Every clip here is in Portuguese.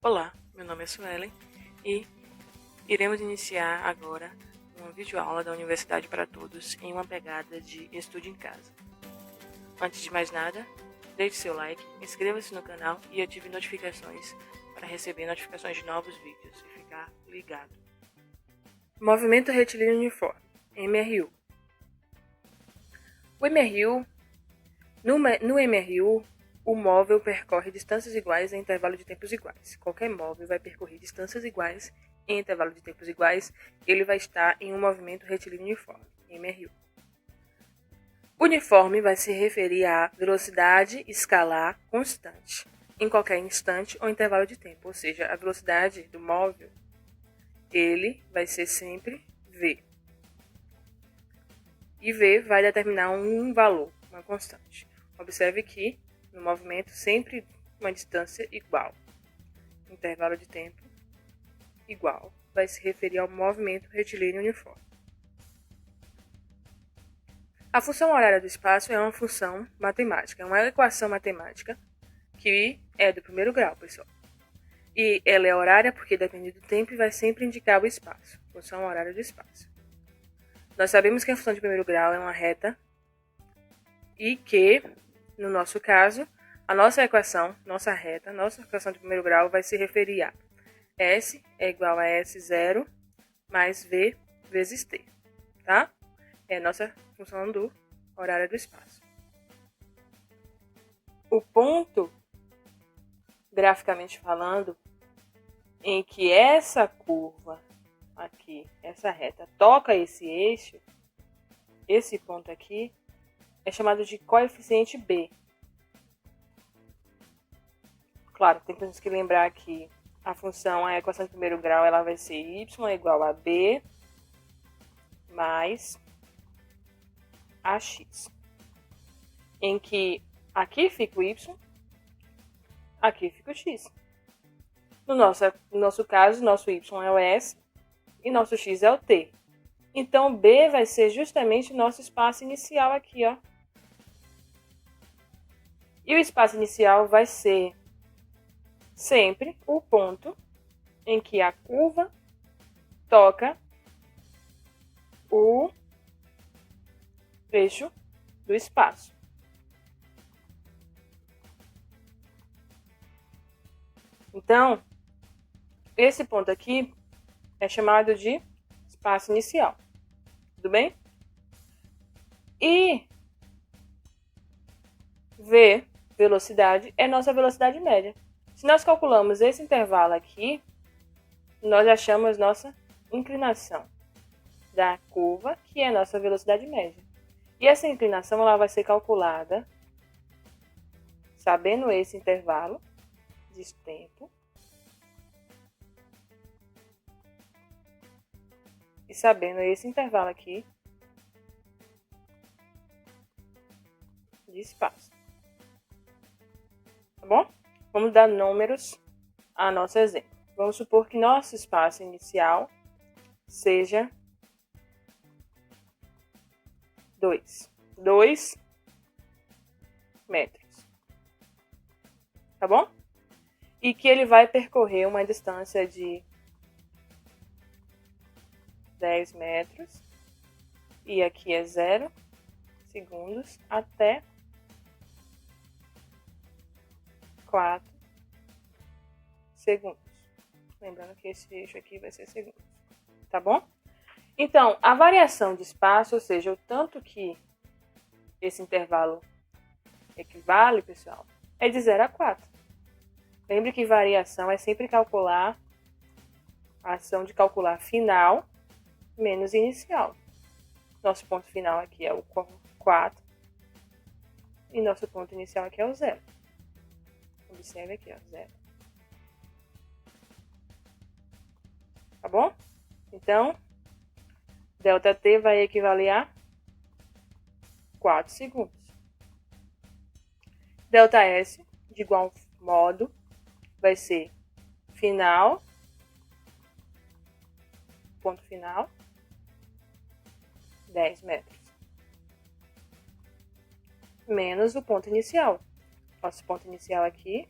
Olá, meu nome é Suelen e iremos iniciar agora uma videoaula da Universidade para Todos em uma pegada de estudo em casa. Antes de mais nada, deixe seu like, inscreva-se no canal e ative notificações para receber notificações de novos vídeos e ficar ligado. Movimento retilíneo uniforme, MRU. O MRU, no MRU, o móvel percorre distâncias iguais em intervalo de tempos iguais. Qualquer móvel vai percorrer distâncias iguais em intervalo de tempos iguais, ele vai estar em um movimento retilíneo uniforme, MRU. Uniforme vai se referir à velocidade escalar constante, em qualquer instante ou intervalo de tempo, ou seja, a velocidade do móvel, ele vai ser sempre v. E v vai determinar um valor, uma constante. Observe que no movimento sempre uma distância igual, intervalo de tempo igual, vai se referir ao movimento retilíneo uniforme. A função horária do espaço é uma função matemática, é uma equação matemática que é do primeiro grau, pessoal. E ela é horária porque depende do tempo e vai sempre indicar o espaço, função horária do espaço. Nós sabemos que a função de primeiro grau é uma reta e que, no nosso caso, a nossa equação, nossa equação de primeiro grau vai se referir a S é igual a S0 mais V vezes T, tá? É a nossa função do horário do espaço. O ponto, graficamente falando, em que essa curva aqui, essa reta, toca esse eixo, esse ponto aqui, é chamado de coeficiente B. Claro, temos que lembrar que a função, a equação de primeiro grau, ela vai ser y é igual a b mais ax, em que aqui fica o y, aqui fica o x. No nosso caso, nosso y é o s e nosso x é o t. Então, B vai ser justamente o nosso espaço inicial aqui, ó. E o espaço inicial vai ser sempre o ponto em que a curva toca o eixo do espaço. Então, esse ponto aqui é chamado de espaço inicial. Tudo bem? E V, velocidade, é nossa velocidade média. Se nós calculamos esse intervalo aqui, nós achamos nossa inclinação da curva, que é nossa velocidade média. E essa inclinação ela vai ser calculada sabendo esse intervalo de tempo e sabendo esse intervalo aqui de espaço. Tá bom? Vamos dar números a nosso exemplo. Vamos supor que nosso espaço inicial seja 2 metros. Tá bom? E que ele vai percorrer uma distância de 10 metros. E aqui é 0 segundos até 4 segundos. Lembrando que esse eixo aqui vai ser segundos. Tá bom? Então, a variação de espaço, ou seja, o tanto que esse intervalo equivale, pessoal, é de 0 a 4. Lembre que variação é sempre calcular a ação de calcular final menos inicial. Nosso ponto final aqui é o 4 e nosso ponto inicial aqui é o 0. Observe aqui, ó, 0. Tá bom? Então, ΔT vai equivaler a 4 segundos. ΔS, de igual modo, vai ser final, ponto final, 10 metros. Menos o ponto inicial. Nosso ponto inicial aqui,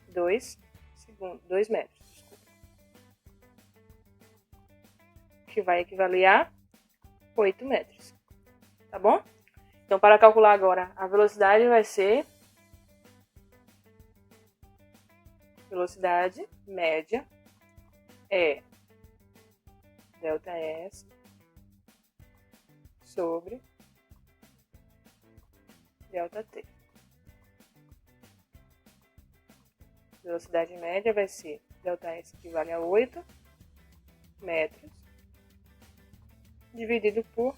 2 segundos. segundos, 2 metros, desculpa. Que vai equivaler a 8 metros. Tá bom? Então, para calcular agora, a velocidade vai ser velocidade média é ΔS sobre ΔT. Velocidade média vai ser ΔS equivale a 8 metros dividido por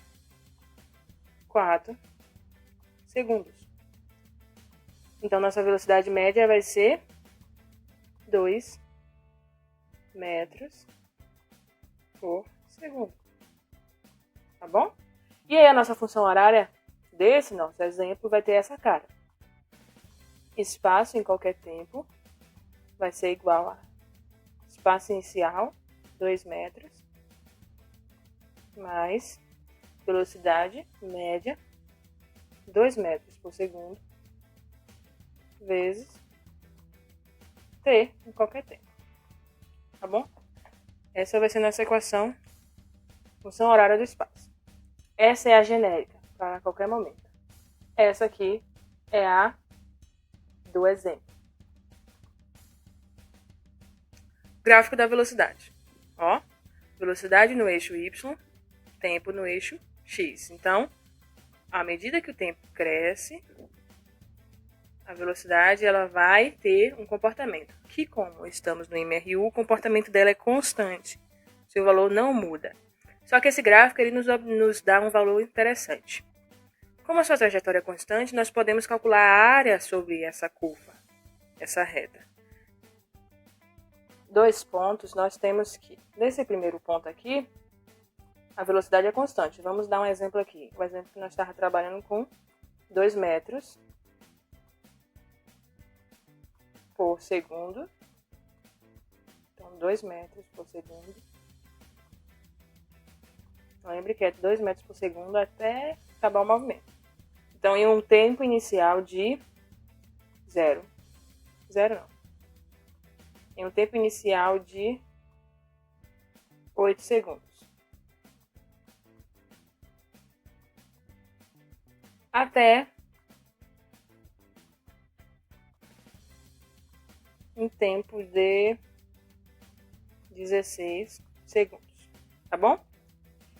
4 segundos. Então, nossa velocidade média vai ser 2 metros por segundo. Tá bom? E aí, a nossa função horária desse nosso exemplo vai ter essa cara. Espaço em qualquer tempo vai ser igual a espaço inicial, 2 metros, mais velocidade média, 2 metros por segundo, vezes t em qualquer tempo. Tá bom? Essa vai ser nossa equação, função horária do espaço. Essa é a genérica, para qualquer momento. Essa aqui é a do exemplo. Gráfico da velocidade. Ó, velocidade no eixo Y, tempo no eixo X. Então, à medida que o tempo cresce, a velocidade ela vai ter um comportamento que, como estamos no MRU, o comportamento dela é constante. Seu valor não muda. Só que esse gráfico ele nos dá um valor interessante. Como a sua trajetória é constante, nós podemos calcular a área sobre essa curva, essa reta. 2 pontos, nós temos que, nesse primeiro ponto aqui, a velocidade é constante. Vamos dar um exemplo aqui. O exemplo que nós estávamos trabalhando com 2 metros por segundo. Então, 2 metros por segundo. Lembre que é 2 metros por segundo até acabar o movimento. Então, em um tempo inicial de 0. 0 não. Em um tempo inicial de 8 segundos. Até um tempo de 16 segundos. Tá bom?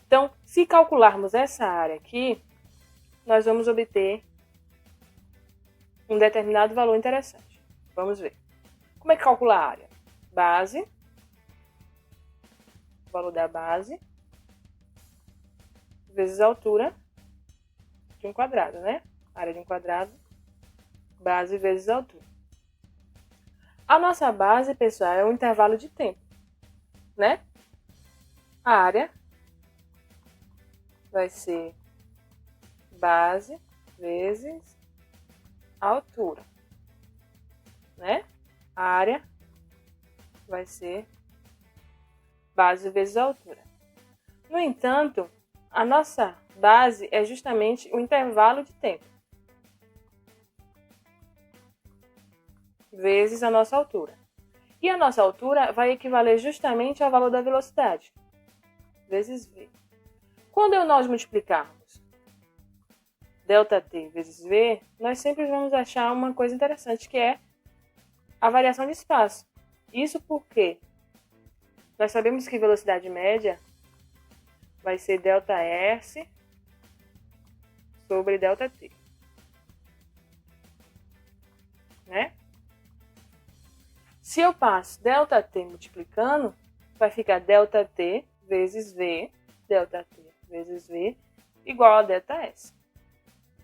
Então, se calcularmos essa área aqui, nós vamos obter um determinado valor interessante. Vamos ver. Como é que calcula a área? Base, o valor da base, vezes a altura de um quadrado, né? Área de um quadrado, base vezes a altura. A nossa base, pessoal, é um intervalo de tempo, né? A área vai ser base vezes a altura, né? A área vai ser base vezes a altura. No entanto, a nossa base é justamente o intervalo de tempo vezes a nossa altura. E a nossa altura vai equivaler justamente ao valor da velocidade, vezes v. Quando nós multiplicarmos ΔT vezes v, nós sempre vamos achar uma coisa interessante, que é a variação de espaço. Isso porque nós sabemos que velocidade média vai ser ΔS sobre ΔT, né? Se eu passo ΔT multiplicando, vai ficar ΔT vezes V, ΔT vezes V, igual a ΔS.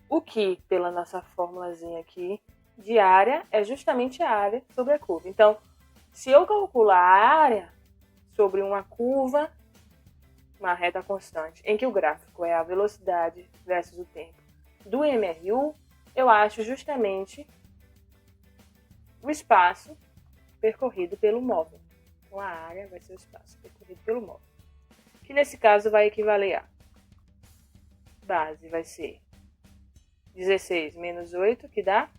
O que, pela nossa formulazinha aqui, de área, é justamente a área sobre a curva. Então, se eu calcular a área sobre uma curva, uma reta constante, em que o gráfico é a velocidade versus o tempo do MRU, eu acho justamente o espaço percorrido pelo móvel. Então, a área vai ser o espaço percorrido pelo móvel, que nesse caso vai equivaler a base vai ser 16 menos 8, que dá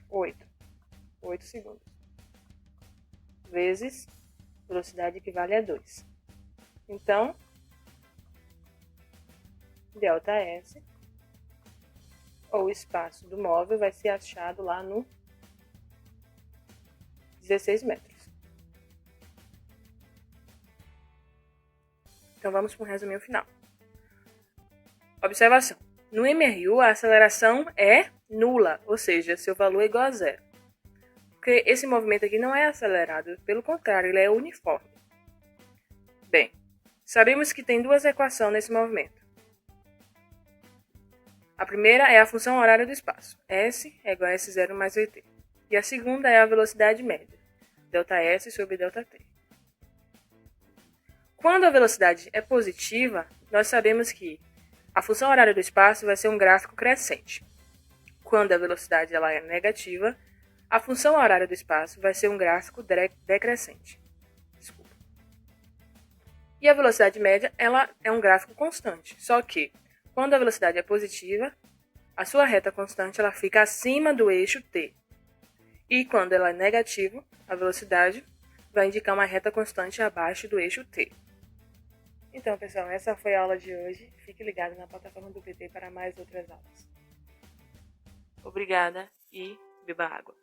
8 segundos. vezes velocidade equivale a 2. Então, ΔS, ou o espaço do móvel, vai ser achado lá no 16 metros. Então, vamos para um resuminho final. Observação. No MRU, a aceleração é nula, ou seja, seu valor é igual a zero. Porque esse movimento aqui não é acelerado, pelo contrário, ele é uniforme. Bem, sabemos que tem duas equações nesse movimento. A primeira é a função horária do espaço, S é igual a S0 mais VT. E a segunda é a velocidade média, ΔS sobre ΔT. Quando a velocidade é positiva, nós sabemos que a função horária do espaço vai ser um gráfico crescente. Quando a velocidade ela é negativa, a função horária do espaço vai ser um gráfico decrescente. Desculpa. E a velocidade média ela é um gráfico constante, só que quando a velocidade é positiva, a sua reta constante ela fica acima do eixo t. E quando ela é negativa, a velocidade vai indicar uma reta constante abaixo do eixo t. Então, pessoal, essa foi a aula de hoje. Fique ligado na plataforma do PT para mais outras aulas. Obrigada e beba água.